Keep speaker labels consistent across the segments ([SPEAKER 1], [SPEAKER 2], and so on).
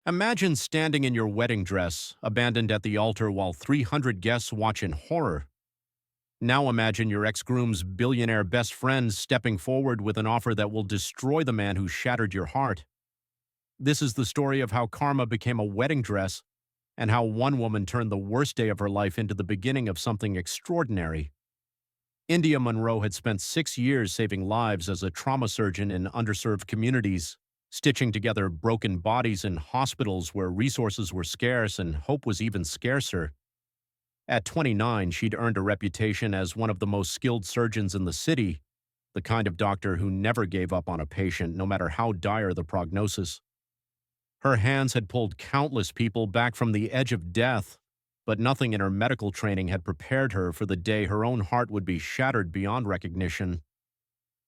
[SPEAKER 1] Imagine standing in your wedding dress, abandoned at the altar while 300 guests watch in horror. Now imagine your ex-groom's billionaire best friend stepping forward with an offer that will destroy the man who shattered your heart. This is the story of how karma became a wedding dress and how one woman turned the worst day of her life into the beginning of something extraordinary. India Monroe had spent 6 years saving lives as a trauma surgeon in underserved communities, stitching together broken bodies in hospitals where resources were scarce and hope was even scarcer. At 29, she'd earned a reputation as one of the most skilled surgeons in the city, the kind of doctor who never gave up on a patient, no matter how dire the prognosis. Her hands had pulled countless people back from the edge of death, but nothing in her medical training had prepared her for the day her own heart would be shattered beyond recognition.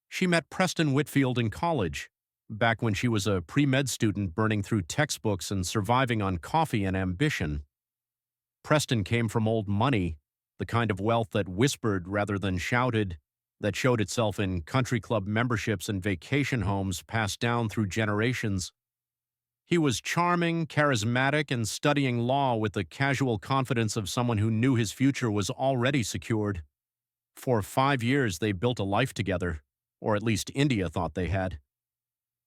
[SPEAKER 1] She met Preston Whitfield in college, back when she was a pre-med student burning through textbooks and surviving on coffee and ambition. Preston came from old money, the kind of wealth that whispered rather than shouted, that showed itself in country club memberships and vacation homes passed down through generations. He was charming, charismatic, and studying law with the casual confidence of someone who knew his future was already secured. For 5 years they built a life together, or at least India thought they had.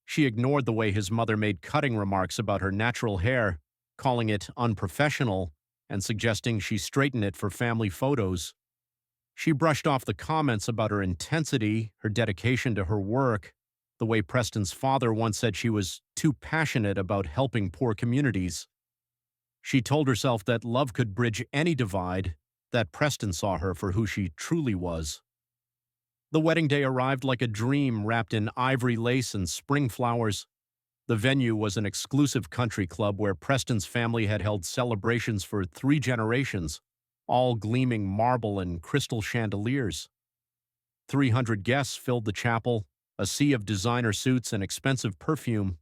[SPEAKER 1] She ignored the way his mother made cutting remarks about her natural hair, calling it unprofessional and suggesting she straighten it for family photos. She brushed off the comments about her intensity, her dedication to her work, the way Preston's father once said she was too passionate about helping poor communities. She told herself that love could bridge any divide, that Preston saw her for who she truly was. The wedding day arrived like a dream wrapped in ivory lace and spring flowers. The venue was an exclusive country club where Preston's family had held celebrations for 3 generations, all gleaming marble and crystal chandeliers. 300 guests filled the chapel, a sea of designer suits and expensive perfume.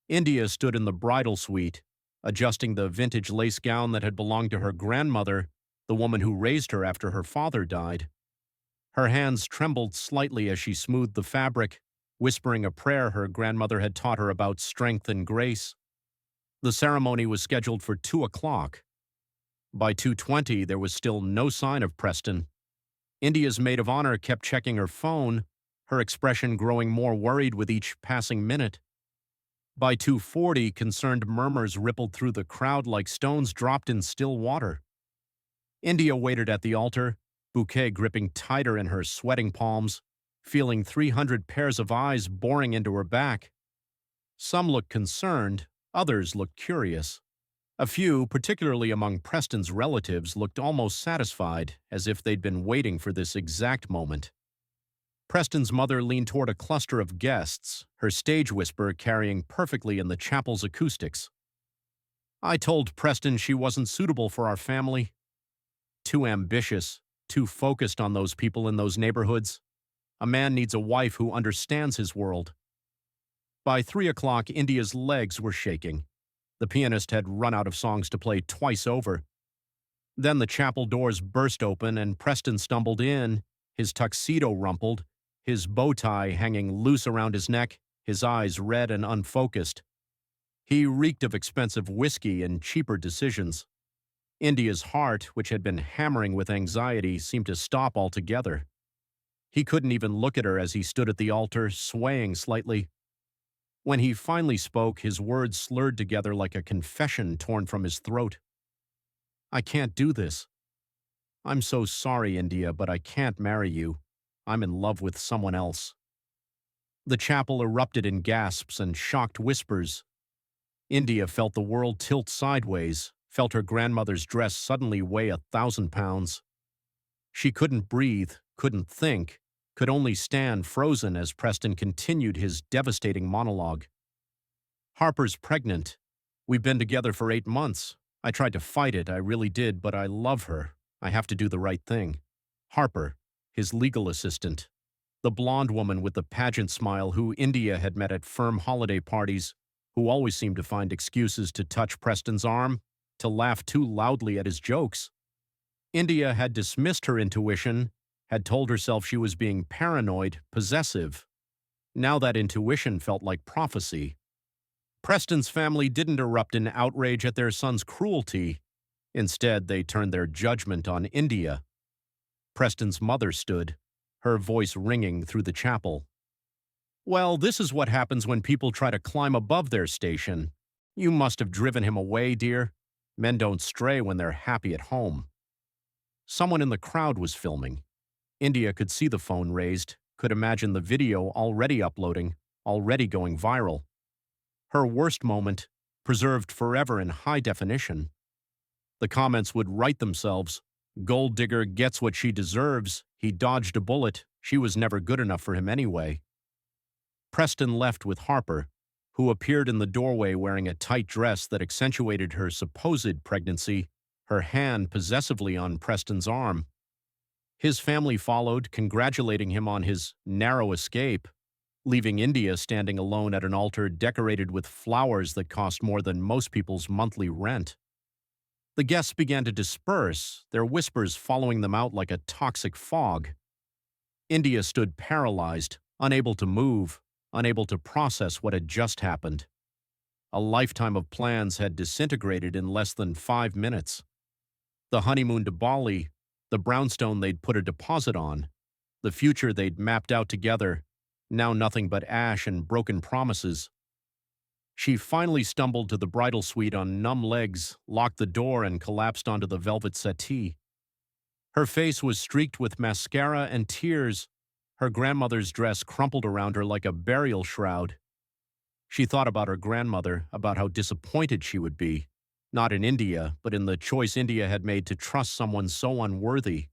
[SPEAKER 1] India stood in the bridal suite, adjusting the vintage lace gown that had belonged to her grandmother, the woman who raised her after her father died. Her hands trembled slightly as she smoothed the fabric, whispering a prayer her grandmother had taught her about strength and grace. The ceremony was scheduled for 2 o'clock. By 2:20, there was still no sign of Preston. India's maid of honor kept checking her phone, her expression growing more worried with each passing minute. By 2:40, concerned murmurs rippled through the crowd like stones dropped in still water. India waited at the altar, bouquet gripping tighter in her sweating palms, feeling 300 pairs of eyes boring into her back. Some looked concerned, others looked curious. A few, particularly among Preston's relatives, looked almost satisfied, as if they'd been waiting for this exact moment. Preston's mother leaned toward a cluster of guests, her stage whisper carrying perfectly in the chapel's acoustics. "I told Preston she wasn't suitable for our family. Too ambitious, too focused on those people in those neighborhoods. A man needs a wife who understands his world." By 3 o'clock, India's legs were shaking. The pianist had run out of songs to play twice over. Then the chapel doors burst open and Preston stumbled in, his tuxedo rumpled, his bow tie hanging loose around his neck, his eyes red and unfocused. He reeked of expensive whiskey and cheaper decisions. India's heart, which had been hammering with anxiety, seemed to stop altogether. He couldn't even look at her as he stood at the altar, swaying slightly. When he finally spoke, his words slurred together like a confession torn from his throat. "I can't do this. I'm so sorry, India, but I can't marry you. I'm in love with someone else." The chapel erupted in gasps and shocked whispers. India felt the world tilt sideways, felt her grandmother's dress suddenly weigh 1,000 pounds. She couldn't breathe, couldn't think, could only stand frozen as Preston continued his devastating monologue. "Harper's pregnant. We've been together for 8 months. I tried to fight it, I really did, but I love her. I have to do the right thing." Harper, his legal assistant, the blonde woman with the pageant smile who India had met at firm holiday parties, who always seemed to find excuses to touch Preston's arm, to laugh too loudly at his jokes. India had dismissed her intuition, had told herself she was being paranoid, possessive. Now that intuition felt like prophecy. Preston's family didn't erupt in outrage at their son's cruelty. Instead, they turned their judgment on India. Preston's mother stood, her voice ringing through the chapel. Well, this is what happens when people try to climb above their station. You must have driven him away, dear. Men don't stray when they're happy at home. Someone in the crowd was filming. India could see the phone raised, could imagine the video already uploading, already going viral. Her worst moment, preserved forever in high definition. The comments would write themselves. Gold digger gets what she deserves. He dodged a bullet. She was never good enough for him anyway. Preston left with Harper, who appeared in the doorway wearing a tight dress that accentuated her supposed pregnancy, her hand possessively on Preston's arm. His family followed, congratulating him on his narrow escape, leaving India standing alone at an altar decorated with flowers that cost more than most people's monthly rent. The guests began to disperse, their whispers following them out like a toxic fog. India stood paralyzed, unable to move, unable to process what had just happened. A lifetime of plans had disintegrated in less than 5 minutes. The honeymoon to Bali, the brownstone they'd put a deposit on, the future they'd mapped out together, now nothing but ash and broken promises. She finally stumbled to the bridal suite on numb legs, locked the door, and collapsed onto the velvet settee. Her face was streaked with mascara and tears. Her grandmother's dress crumpled around her like a burial shroud. She thought about her grandmother, about how disappointed she would be, not in India, but in the choice India had made to trust someone so unworthy.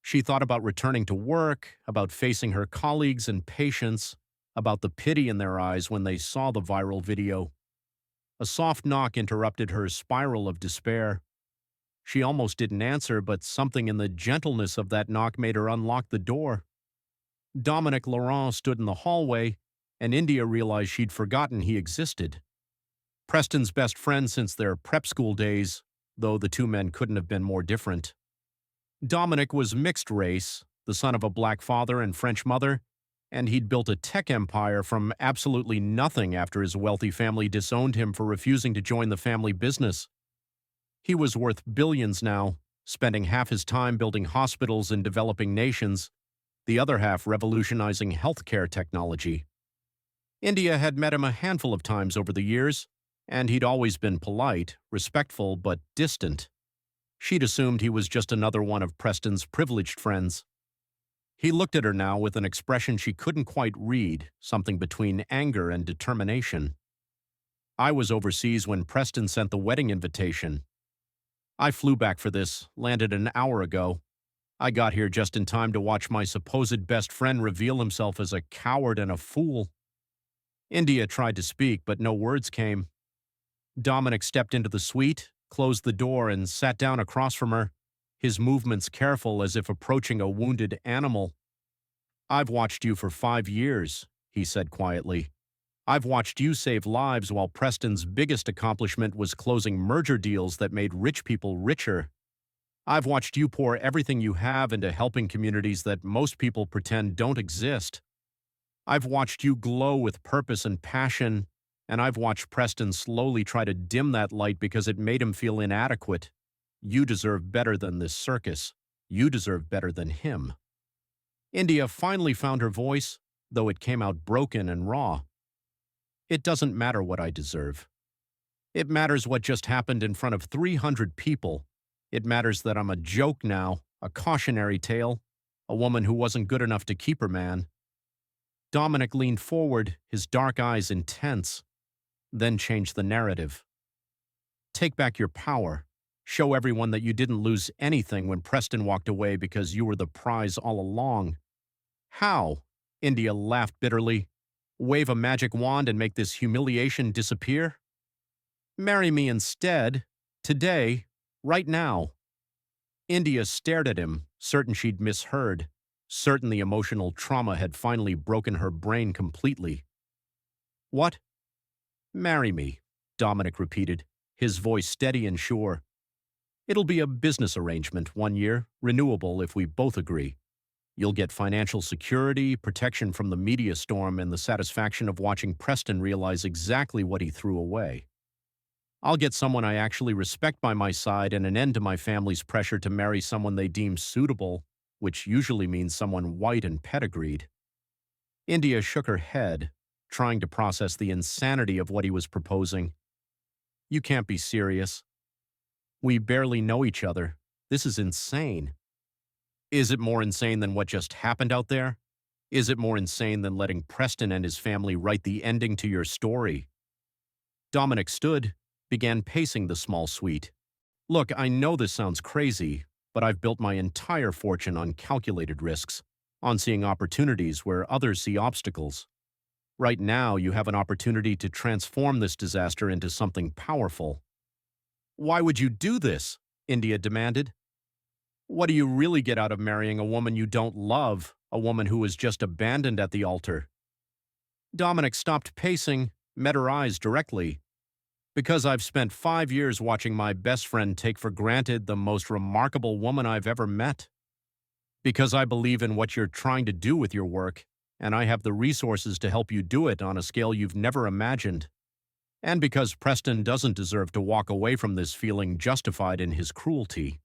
[SPEAKER 1] She thought about returning to work, about facing her colleagues and patients, about the pity in their eyes when they saw the viral video. A soft knock interrupted her spiral of despair. She almost didn't answer, but something in the gentleness of that knock made her unlock the door. Dominic Laurent stood in the hallway, and India realized she'd forgotten he existed. Preston's best friend since their prep school days, though the two men couldn't have been more different. Dominic was mixed race, the son of a black father and French mother, and he'd built a tech empire from absolutely nothing after his wealthy family disowned him for refusing to join the family business. He was worth billions now, spending half his time building hospitals in developing nations, the other half revolutionizing healthcare technology. India had met him a handful of times over the years, and he'd always been polite, respectful, but distant. She'd assumed he was just another one of Preston's privileged friends. He looked at her now with an expression she couldn't quite read, something between anger and determination. I was overseas when Preston sent the wedding invitation. I flew back for this, landed an hour ago. I got here just in time to watch my supposed best friend reveal himself as a coward and a fool. India tried to speak, but no words came. Dominic stepped into the suite, closed the door, and sat down across from her, his movements careful as if approaching a wounded animal. "I've watched you for 5 years," he said quietly. "I've watched you save lives while Preston's biggest accomplishment was closing merger deals that made rich people richer. I've watched you pour everything you have into helping communities that most people pretend don't exist. I've watched you glow with purpose and passion, and I've watched Preston slowly try to dim that light because it made him feel inadequate. You deserve better than this circus. You deserve better than him." India finally found her voice, though it came out broken and raw. "It doesn't matter what I deserve. It matters what just happened in front of 300 people. It matters that I'm a joke now, a cautionary tale, a woman who wasn't good enough to keep her man." Dominic leaned forward, his dark eyes intense, then changed the narrative. "Take back your power. Show everyone that you didn't lose anything when Preston walked away because you were the prize all along." "How?" India laughed bitterly. "Wave a magic wand and make this humiliation disappear? Marry me instead. Today. Right now." India stared at him, certain she'd misheard, certain the emotional trauma had finally broken her brain completely. "What?" "Marry me," Dominic repeated, his voice steady and sure. "It'll be a business arrangement, 1 year, renewable if we both agree. You'll get financial security, protection from the media storm, and the satisfaction of watching Preston realize exactly what he threw away. I'll get someone I actually respect by my side and an end to my family's pressure to marry someone they deem suitable, which usually means someone white and pedigreed. India shook her head, trying to process the insanity of what he was proposing. You can't be serious. We barely know each other. This is insane. Is it more insane than what just happened out there? Is it more insane than letting Preston and his family write the ending to your story? Dominic stood, began pacing the small suite. Look, I know this sounds crazy, but I've built my entire fortune on calculated risks, on seeing opportunities where others see obstacles. Right now, you have an opportunity to transform this disaster into something powerful. Why would you do this? India demanded. What do you really get out of marrying a woman you don't love, a woman who was just abandoned at the altar? Dominic stopped pacing, met her eyes directly. Because I've spent 5 years watching my best friend take for granted the most remarkable woman I've ever met. Because I believe in what you're trying to do with your work, and I have the resources to help you do it on a scale you've never imagined. And because Preston doesn't deserve to walk away from this feeling justified in his cruelty.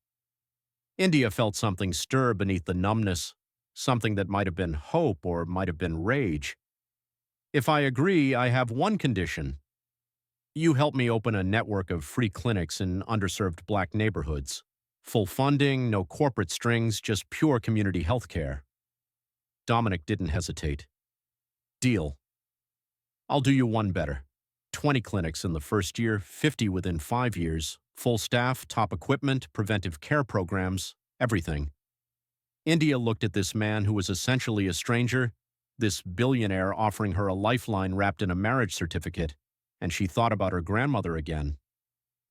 [SPEAKER 1] India felt something stir beneath the numbness, something that might have been hope or might have been rage. If I agree, I have one condition. You help me open a network of free clinics in underserved black neighborhoods. Full funding, no corporate strings, just pure community health care. Dominic didn't hesitate. Deal. I'll do you one better. 20 clinics in the first year, 50 within 5 years, full staff, top equipment, preventive care programs, everything. India looked at this man who was essentially a stranger, this billionaire offering her a lifeline wrapped in a marriage certificate, and she thought about her grandmother again.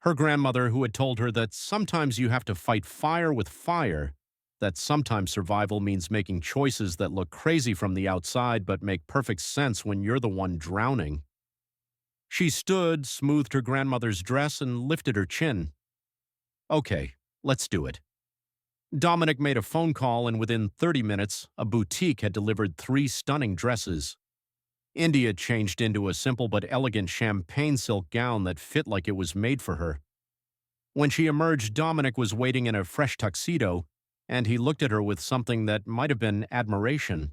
[SPEAKER 1] Her grandmother who had told her that sometimes you have to fight fire with fire, that sometimes survival means making choices that look crazy from the outside but make perfect sense when you're the one drowning. She stood, smoothed her grandmother's dress, and lifted her chin. Okay, let's do it. Dominic made a phone call, and within 30 minutes, a boutique had delivered 3 stunning dresses. India changed into a simple but elegant champagne silk gown that fit like it was made for her. When she emerged, Dominic was waiting in a fresh tuxedo, and he looked at her with something that might have been admiration.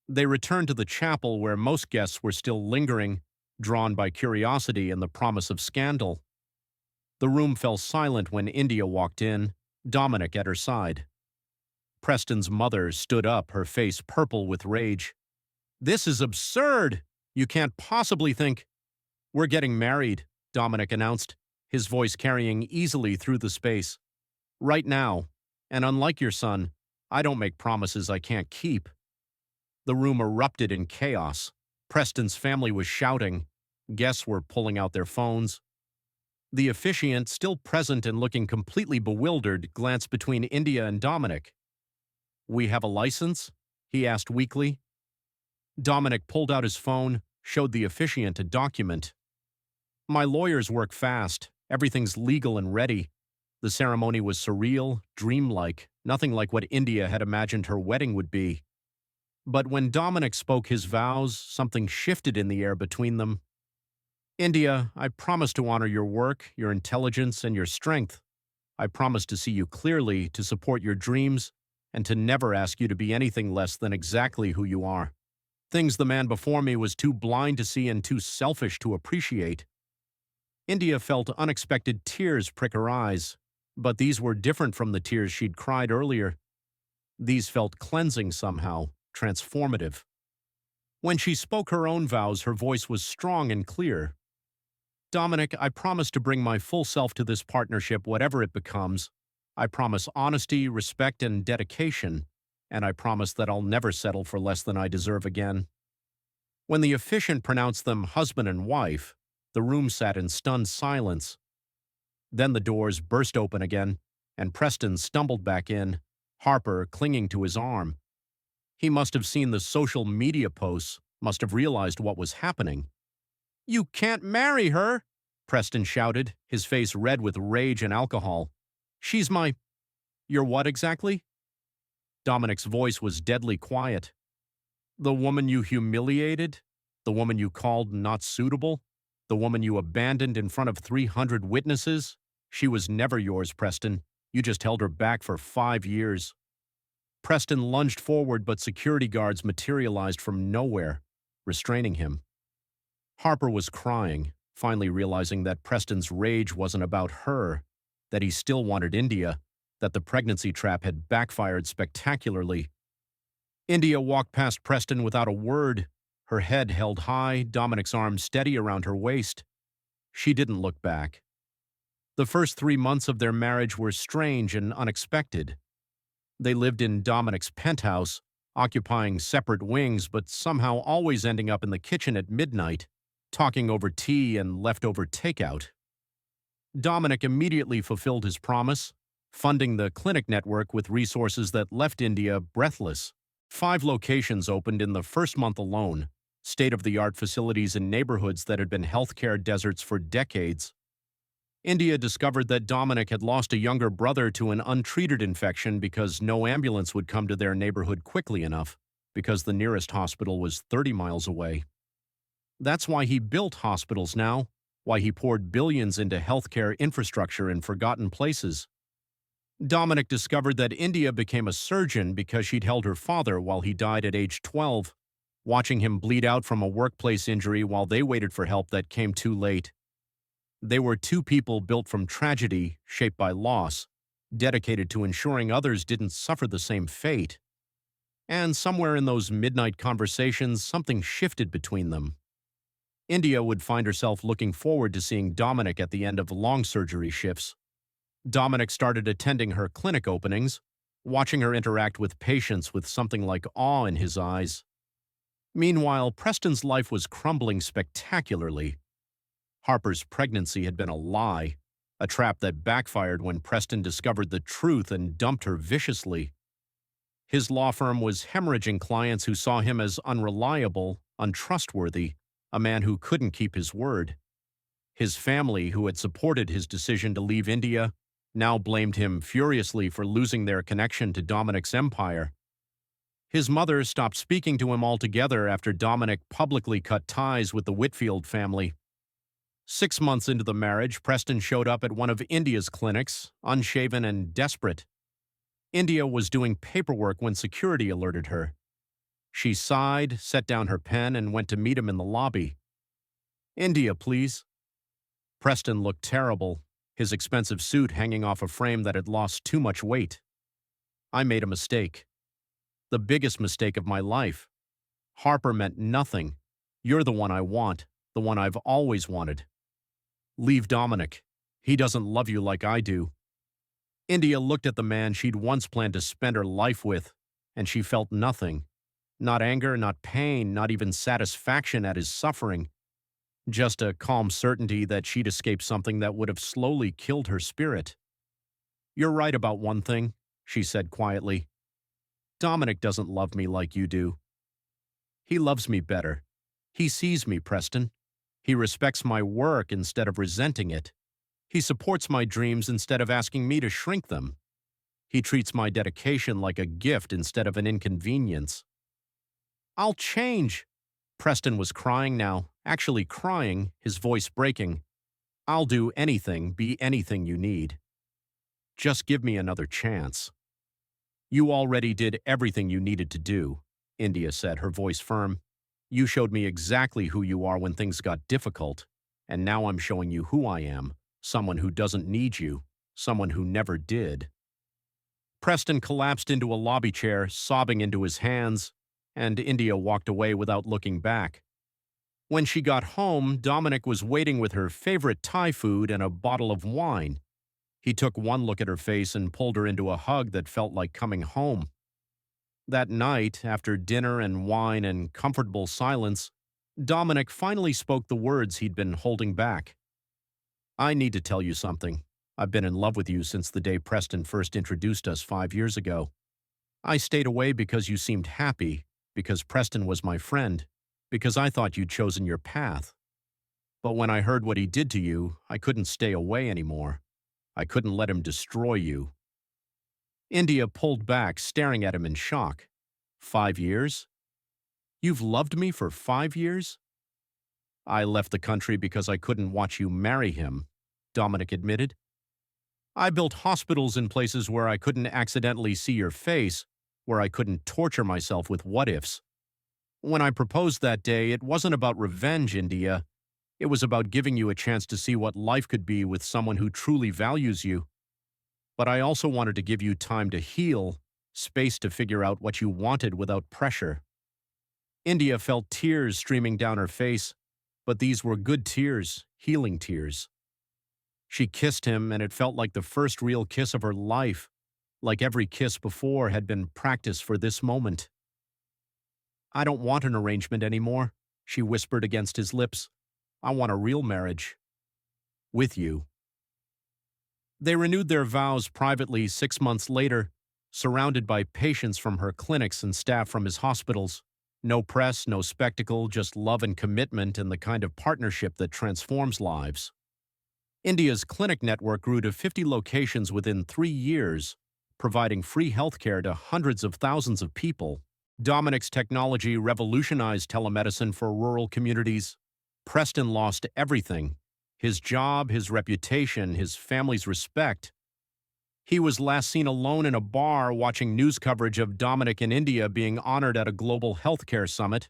[SPEAKER 1] They returned to the chapel where most guests were still lingering, drawn by curiosity and the promise of scandal. The room fell silent when India walked in, Dominic at her side. Preston's mother stood up, her face purple with rage. This is absurd! You can't possibly think— We're getting married, Dominic announced, his voice carrying easily through the space. Right now, and unlike your son, I don't make promises I can't keep. The room erupted in chaos. Preston's family was shouting. Guests were pulling out their phones. The officiant, still present and looking completely bewildered, glanced between India and Dominic. We have a license? He asked weakly. Dominic pulled out his phone, showed the officiant a document. My lawyers work fast. Everything's legal and ready. The ceremony was surreal, dreamlike, nothing like what India had imagined her wedding would be. But when Dominic spoke his vows, something shifted in the air between them. India, I promise to honor your work, your intelligence, and your strength. I promise to see you clearly, to support your dreams, and to never ask you to be anything less than exactly who you are. Things the man before me was too blind to see and too selfish to appreciate. India felt unexpected tears prick her eyes, but these were different from the tears she'd cried earlier. These felt cleansing somehow, transformative. When she spoke her own vows, her voice was strong and clear. Dominic, I promise to bring my full self to this partnership, whatever it becomes. I promise honesty, respect, and dedication, and I promise that I'll never settle for less than I deserve again. When the officiant pronounced them husband and wife, the room sat in stunned silence. Then the doors burst open again, and Preston stumbled back in, Harper clinging to his arm. He must have seen the social media posts, must have realized what was happening. You can't marry her, Preston shouted, his face red with rage and alcohol. She's my— Your what exactly? Dominic's voice was deadly quiet. The woman you humiliated? The woman you called not suitable? The woman you abandoned in front of 300 witnesses? She was never yours, Preston. You just held her back for 5 years. Preston lunged forward, but security guards materialized from nowhere, restraining him. Harper was crying, finally realizing that Preston's rage wasn't about her, that he still wanted India, that the pregnancy trap had backfired spectacularly. India walked past Preston without a word, her head held high, Dominic's arm steady around her waist. She didn't look back. The first 3 months of their marriage were strange and unexpected. They lived in Dominic's penthouse, occupying separate wings but somehow always ending up in the kitchen at midnight, talking over tea and leftover takeout. Dominic immediately fulfilled his promise, funding the clinic network with resources that left India breathless. 5 locations opened in the first month alone, state-of-the-art facilities in neighborhoods that had been healthcare deserts for decades. India discovered that Dominic had lost a younger brother to an untreated infection because no ambulance would come to their neighborhood quickly enough, because the nearest hospital was 30 miles away. That's why he built hospitals now, why he poured billions into healthcare infrastructure in forgotten places. Dominic discovered that India became a surgeon because she'd held her father while he died at age 12, watching him bleed out from a workplace injury while they waited for help that came too late. They were 2 people built from tragedy, shaped by loss, dedicated to ensuring others didn't suffer the same fate. And somewhere in those midnight conversations, something shifted between them. India would find herself looking forward to seeing Dominic at the end of long surgery shifts. Dominic started attending her clinic openings, watching her interact with patients with something like awe in his eyes. Meanwhile, Preston's life was crumbling spectacularly. Harper's pregnancy had been a lie, a trap that backfired when Preston discovered the truth and dumped her viciously. His law firm was hemorrhaging clients who saw him as unreliable, untrustworthy, a man who couldn't keep his word. His family, who had supported his decision to leave India, now blamed him furiously for losing their connection to Dominic's empire. His mother stopped speaking to him altogether after Dominic publicly cut ties with the Whitfield family. 6 months into the marriage, Preston showed up at one of India's clinics, unshaven and desperate. India was doing paperwork when security alerted her. She sighed, set down her pen, and went to meet him in the lobby. "India, please." Preston looked terrible, his expensive suit hanging off a frame that had lost too much weight. "I made a mistake. The biggest mistake of my life. Harper meant nothing. You're the one I want, the one I've always wanted. Leave Dominic. He doesn't love you like I do." India looked at the man she'd once planned to spend her life with, and she felt nothing. Not anger, not pain, not even satisfaction at his suffering. Just a calm certainty that she'd escaped something that would have slowly killed her spirit. "You're right about one thing," she said quietly. "Dominic doesn't love me like you do. He loves me better. He sees me, Preston. He respects my work instead of resenting it. He supports my dreams instead of asking me to shrink them. He treats my dedication like a gift instead of an inconvenience." "I'll change." Preston was crying now, actually crying, his voice breaking. "I'll do anything, be anything you need. Just give me another chance." "You already did everything you needed to do," India said, her voice firm. "You showed me exactly who you are when things got difficult, and now I'm showing you who I am, someone who doesn't need you, someone who never did." Preston collapsed into a lobby chair, sobbing into his hands, and India walked away without looking back. When she got home, Dominic was waiting with her favorite Thai food and a bottle of wine. He took one look at her face and pulled her into a hug that felt like coming home. That night, after dinner and wine and comfortable silence, Dominic finally spoke the words he'd been holding back. "I need to tell you something. I've been in love with you since the day Preston first introduced us 5 years ago. I stayed away because you seemed happy, because Preston was my friend, because I thought you'd chosen your path. But when I heard what he did to you, I couldn't stay away anymore. I couldn't let him destroy you." India pulled back, staring at him in shock. 5 years? You've loved me for 5 years? I left the country because I couldn't watch you marry him, Dominic admitted. I built hospitals in places where I couldn't accidentally see your face, where I couldn't torture myself with what-ifs. When I proposed that day, it wasn't about revenge, India. It was about giving you a chance to see what life could be with someone who truly values you. But I also wanted to give you time to heal, space to figure out what you wanted without pressure. India felt tears streaming down her face, but these were good tears, healing tears. She kissed him, and it felt like the first real kiss of her life, like every kiss before had been practice for this moment. I don't want an arrangement anymore, she whispered against his lips. I want a real marriage. With you. They renewed their vows privately 6 months later, surrounded by patients from her clinics and staff from his hospitals. No press, no spectacle, just love and commitment and the kind of partnership that transforms lives. India's clinic network grew to 50 locations within 3 years, providing free healthcare to hundreds of thousands of people. Dominic's technology revolutionized telemedicine for rural communities. Preston lost everything: his job, his reputation, his family's respect. He was last seen alone in a bar watching news coverage of Dominic in India being honored at a global healthcare summit,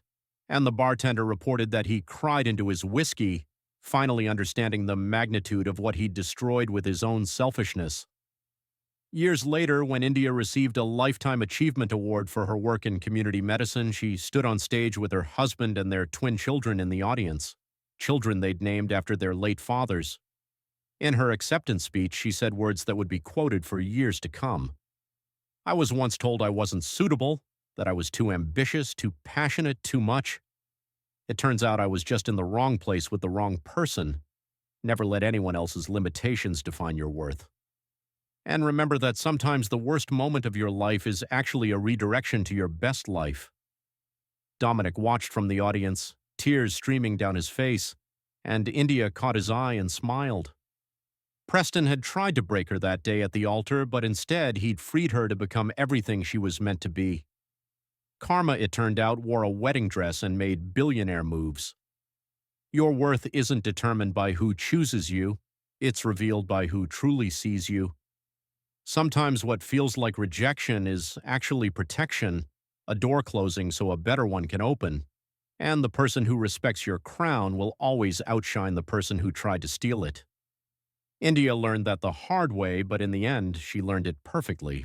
[SPEAKER 1] and the bartender reported that he cried into his whiskey, finally understanding the magnitude of what he'd destroyed with his own selfishness. Years later, when India received a Lifetime Achievement Award for her work in community medicine, she stood on stage with her husband and their twin children in the audience, children they'd named after their late fathers. In her acceptance speech, she said words that would be quoted for years to come. I was once told I wasn't suitable, that I was too ambitious, too passionate, too much. It turns out I was just in the wrong place with the wrong person. Never let anyone else's limitations define your worth. And remember that sometimes the worst moment of your life is actually a redirection to your best life. Dominic watched from the audience, tears streaming down his face, and India caught his eye and smiled. Preston had tried to break her that day at the altar, but instead he'd freed her to become everything she was meant to be. Karma, it turned out, wore a wedding dress and made billionaire moves. Your worth isn't determined by who chooses you, it's revealed by who truly sees you. Sometimes what feels like rejection is actually protection, a door closing so a better one can open. And the person who respects your crown will always outshine the person who tried to steal it. India learned that the hard way, but in the end, she learned it perfectly.